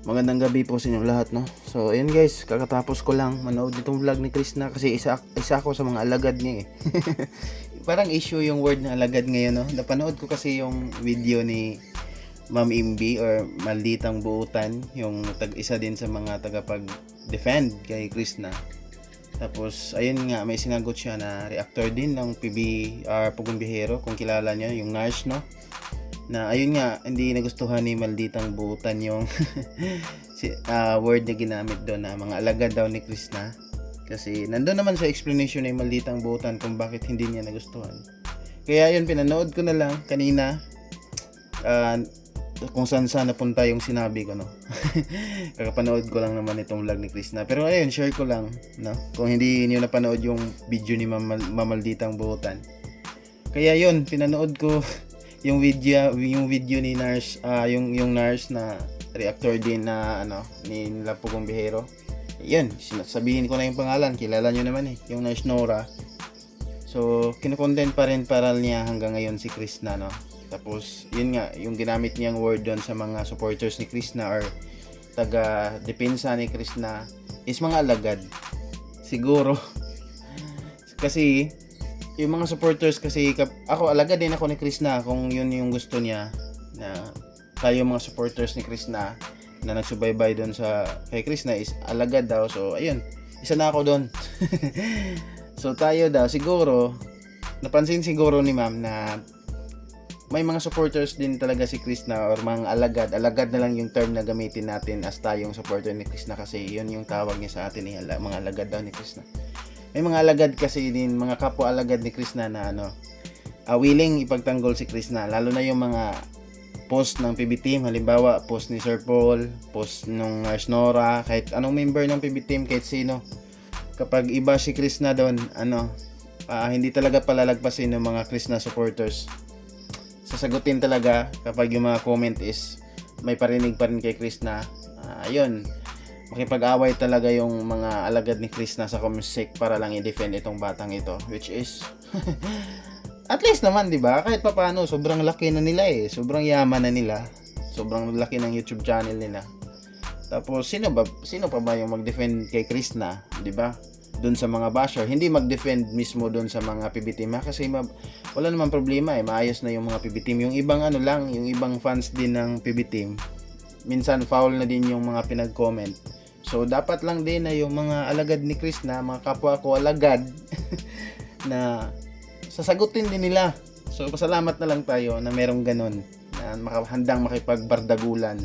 Magandang gabi po sa inyong lahat, no? So, ayun guys, kakatapos ko lang manood itong vlog ni Chris na kasi isa ako sa mga alagad niya eh. Parang issue yung word na alagad ngayon, no? Napanood ko kasi yung video ni Ma'am Imbi or Malditang Buutan, yung isa din sa mga tagapag-defend kay Chris na. Tapos, ayun nga, may sinagot siya na reactor din ng PBR Pugong Bihero, kung kilala niya, yung nurse, no? Na ayun nga, hindi nagustuhan ni Malditang Buutan yung word na ginamit doon na mga alagad daw ni Krishna. Kasi nandun naman sa explanation ni Malditang Buutan kung bakit hindi niya nagustuhan. Kaya yun, pinanood ko na lang kanina kung saan napunta yung sinabi ko, no? Kakapanood ko lang naman itong vlog ni Krishna. Pero ayun, share ko lang, no? Kung hindi niyo napanood yung video ni Malditang Buutan. Kaya yun, pinanood ko yung video ni nurse, yung nurse na reactor din na ni Pugong Bihero. Yun, sabihin ko na yung pangalan, kilala nyo naman eh, yung nurse Nora. So kino-content pa rin paral niya hanggang ngayon si Krishna, no? Tapos yun nga, yung ginamit niyang word doon sa mga supporters ni Krishna or taga depensa ni Krishna is mga alagad siguro. Kasi yung mga supporters kasi, ako alagad din ako ni Krishna kung yun yung gusto niya, na tayo mga supporters ni Krishna na nagsubaybay doon sa kay Krishna is alagad daw. So ayun, isa na ako doon. So tayo daw siguro, napansin siguro ni ma'am na may mga supporters din talaga si Krishna or mga alagad na lang yung term na gamitin natin as tayong supporter ni Krishna, kasi yun yung tawag niya sa atin, mga alagad daw ni Krishna. May mga alagad kasi din, mga kapwa alagad ni Krishna na willing ipagtanggol si Krishna, lalo na yung mga post ng PB team, halimbawa post ni Sir Paul, post nung Nurse Nora, kahit anong member ng PB team, kahit sino. Kapag iba si Krishna doon, hindi talaga palalagpasin ng mga Krishna supporters. Sasagutin talaga kapag yung mga comment is may parinig pa rin kay Krishna. Ayun, makipag-away talaga yung mga alagad ni Krishna sa comment para lang i-defend itong batang ito, which is at least naman, 'di ba? Kahit papaano, sobrang laki na nila eh. Sobrang yaman na nila. Sobrang laki ng YouTube channel nila. Tapos sino pa ba yung mag-defend kay Krishna, 'di ba? Doon sa mga basher, hindi mag-defend mismo doon sa mga PB team kasi wala naman problema eh. Maayos na yung mga PB team. Yung ibang yung ibang fans din ng PB team, minsan foul na din yung mga pinag-comment. So dapat lang din na yung mga alagad ni Krishna, mga kapwa ko alagad na sasagutin din nila. So pasalamat na lang tayo na merong ganun, na handang makipagbardagulan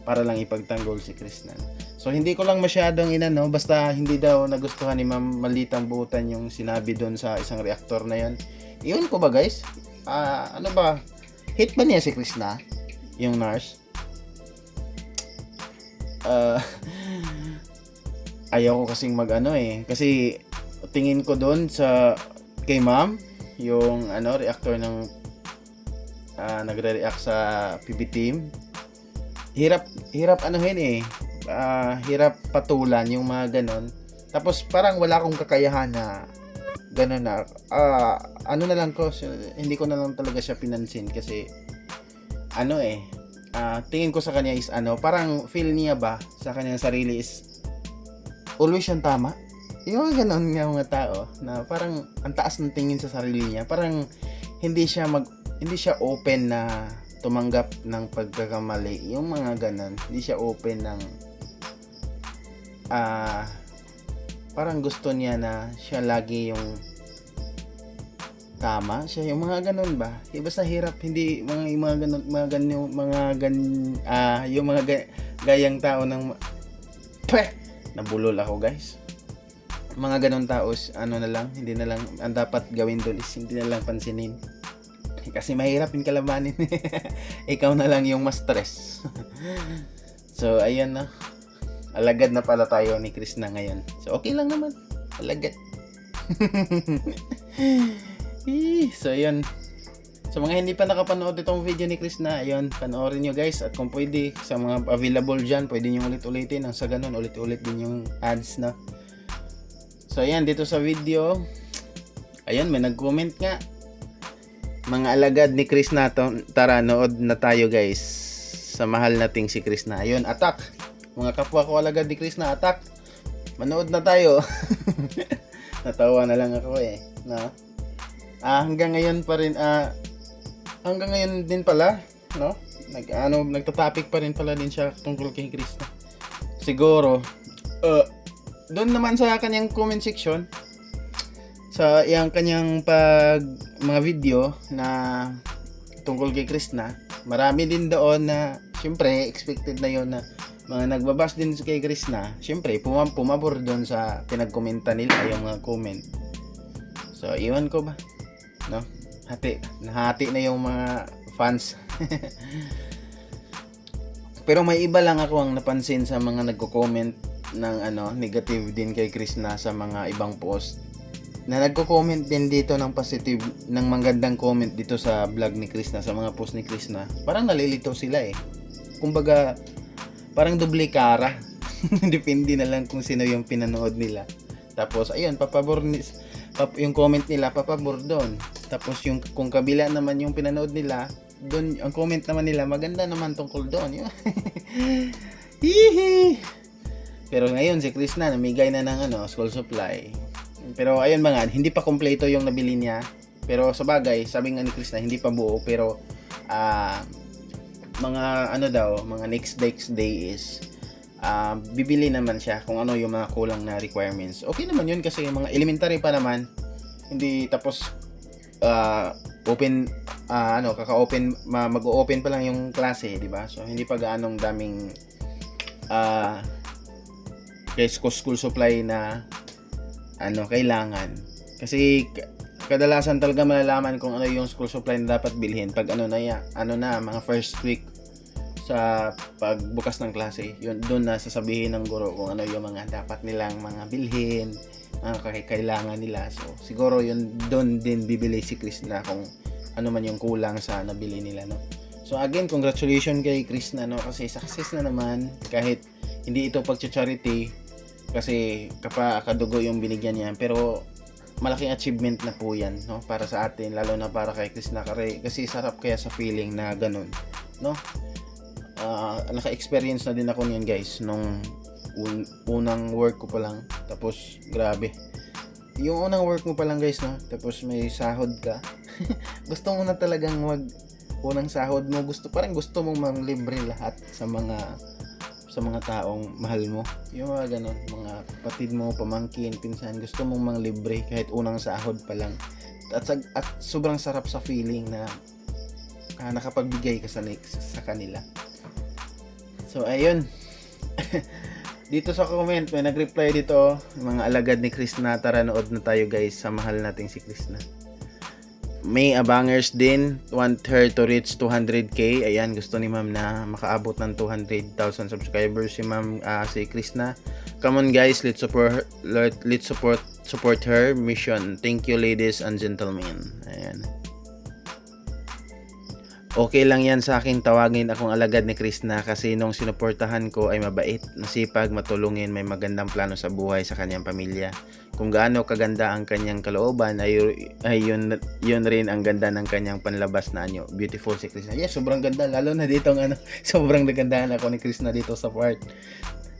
para lang ipagtanggol si Krishna. So hindi ko lang masyadong basta hindi daw nagustuhan ni Ma'am Malditang Buutan yung sinabi doon sa isang reactor na yon. Iyon ko ba guys? Ano ba? Hate ba niya si Krishna? Yung nurse? Ayaw ko kasing kasi tingin ko doon sa kay ma'am, yung reactor ng nagre-react sa PB team, hirap hirap patulan yung mga ganon. Tapos parang wala akong kakayahan na ganon na na lang ko, hindi ko na lang talaga siya pinansin kasi tingin ko sa kanya is parang feel niya ba sa kanyang sarili is always siyang tama. Yung ganon nga mga tao na parang ang taas ng tingin sa sarili niya, parang hindi siya open na tumanggap ng pagkakamali. Yung mga ganon, hindi siya open ng parang gusto niya na siya lagi yung tama, siya yung mga ganon ba? Basta hirap, hindi mga gayang tao ng nabulol ako guys. Mga ganon tao na lang, hindi na lang, ang dapat gawin doon is hindi na lang pansinin. Kasi mahirap yung kalabanin. Ikaw na lang yung mas stress. So ayan na. Alagad na pala tayo ni Krishna ngayon. So okay lang naman. Alagad. So ayun. So mga hindi pa nakapanood itong video ni Krishna, ayun, panoorin nyo guys. At kung pwede, sa mga available dyan, pwede nyo ulit-ulitin. Ang sa ganun, ulit-ulit din yung ads na. So ayan, dito sa video, ayun, may nag-comment nga. Mga alagad ni Krishna, tara, nood na tayo guys sa mahal nating si Krishna. Ayun, attack. Mga kapwa ko alagad ni Krishna, attack! Manood na tayo. Natawa na lang ako eh. No? Hanggang ngayon pa rin, hanggang ngayon din pala, no? Nagta-topic pa rin pala din siya tungkol kay Krishna. Siguro, doon naman sa kanyang comment section, sa yung kanyang mga video na tungkol kay Krishna, marami din doon na, syempre, expected na yon na mga nagbabas din kay Krishna, syempre, pumabor doon sa pinagkomenta nila yung mga comment. So, iwan ko ba? No? Nahati na yung mga fans. Pero may iba lang ako ang napansin sa mga nagko-comment ng negative din kay Krishna sa mga ibang post. Na nagko-comment din dito ng positive, ng magandang comment dito sa vlog ni Krishna, sa mga post ni Krishna. Parang nalilito sila eh. Kumbaga, parang doble kara. Depende na lang kung sino yung pinanood nila. Tapos, ayun, yung comment nila, papabor doon. Tapos, kung kabila naman yung pinanood nila, doon, ang comment naman nila, maganda naman tungkol doon. Hihi! Pero ngayon, si Krishna, namigay na ng school supply. Pero, ayun mga, hindi pa kompleto yung nabili niya. Pero, sa bagay, sabi nga ni Krishna, hindi pa buo. Pero, mga next day is bibili naman siya kung ano yung mga kulang na requirements. Okay naman yun kasi yung mga elementary pa naman, hindi tapos open mag-o-open pa lang yung klase, di ba? So hindi pa gaanong daming school supply na kailangan. Kasi kadalasan talaga malalaman kung ano yung school supply na dapat bilhin pag mga first week sa pagbukas ng klase. Yun, doon na sasabihin ng guro kung ano yung mga dapat nilang mga bilhin, mga kailangan nila. So siguro yun doon din bibili si Krishna kung ano man yung kulang sa nabili nila, no. So again, congratulations kay Krishna, no, kasi success na naman kahit hindi ito pagcha-charity kasi kadugo yung binigyan niya, pero malaking achievement na po yan, no, para sa atin, lalo na para kay Krishna kasi sarap kaya sa feeling na ganun, no. Naka-experience na din ako niyan guys nung unang work ko pa lang, tapos grabe yung unang work mo pa lang guys, no, tapos may sahod ka. Gusto mo na talagang unang sahod mo, gusto mong manglibre lahat sa mga taong mahal mo, yung mga ganun, mga kapatid mo, pamangkin, pinsan, gusto mong manglibre kahit unang sahod pa lang, at sobrang sarap sa feeling na nakapagbigay ka sa kanila. So ayun. Dito sa comment may nag-reply dito, mga alagad ni Krishna, tara nood na tayo guys sa mahal nating si Krishna. May abangers din, want her to reach 200k. Ayan, gusto ni ma'am na makaabot ng 200,000 subscribers si ma'am, si Krishna. Come on guys, let's support her mission. Thank you ladies and gentlemen. Ayan. Okay lang yan sa akin tawagin akong alagad ni Krishna kasi nung sinuportahan ko ay mabait, masipag, matulungin, may magandang plano sa buhay sa kanyang pamilya. Kung gaano kaganda ang kanyang kalooban ay yun rin ang ganda ng kanyang panlabas na anyo. Beautiful si Krishna. Yes, sobrang ganda, lalo na dito sobrang nagandahan ako ni Krishna dito sa part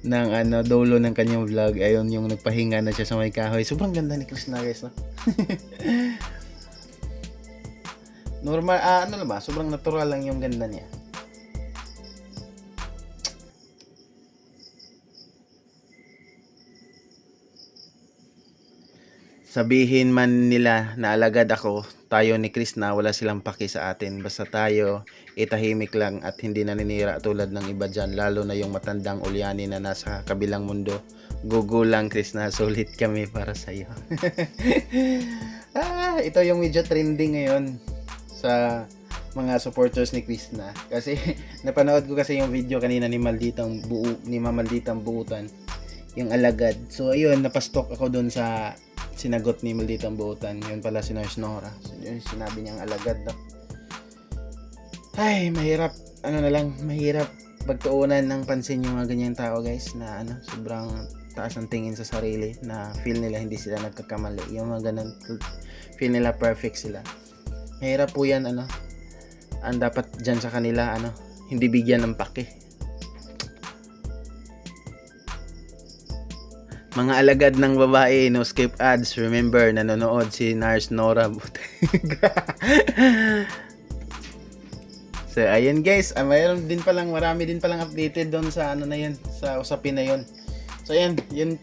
ng dulo ng kanyang vlog. Ayun yung nagpahinga na siya sa may kahoy. Sobrang ganda ni Krishna guys, no? Normal, sobrang natural lang yung ganda niya. Sabihin man nila na alagad ako, tayo ni Krishna, wala silang paki sa atin. Basta tayo, itahimik lang at hindi naninira tulad ng iba dyan, lalo na yung matandang ulyani na nasa kabilang mundo. Gugu lang Krishna, sulit kami para sa'yo. Ito yung medyo trending ngayon sa mga supporters ni Krishna kasi napanood ko kasi yung video kanina ni Malditang Buutan, yung alagad. So ayun, napastok ako doon sa sinagot ni Malditang Buutan. Yun pala si Nurse Nora. So yun, sinabi niyang alagad daw. Ay, mahirap pagtuunan ng pansin yung mga ganyang tao guys na sobrang taas ang tingin sa sarili, na feel nila hindi sila nagkakamali, yung mga ganun, feel nila perfect sila. Mahirap po yan, ang dapat dyan sa kanila, hindi bigyan ng pake. Mga alagad ng babae, no skip ads. Remember, nanonood si Nars Nora. So, ayun guys, marami din palang updated doon sa ano na yun, sa usapin na yun. So, ayan, yun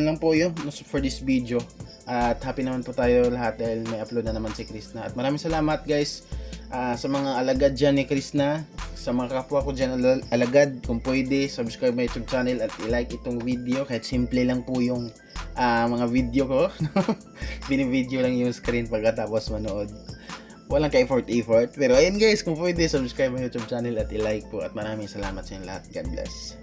lang po yun for this video. At happy naman po tayo lahat dahil may upload na naman si Krishna. At maraming salamat guys sa mga alagad dyan ni Krishna. Sa mga kapwa ko dyan alagad, kung pwede, subscribe my YouTube channel at i-like itong video. Kahit simple lang po yung mga video ko. Bini-video lang yung screen pagkatapos manood. Walang ka-effort. Pero ayun guys, kung pwede, subscribe my YouTube channel at i-like po. At maraming salamat sa inyo lahat. God bless.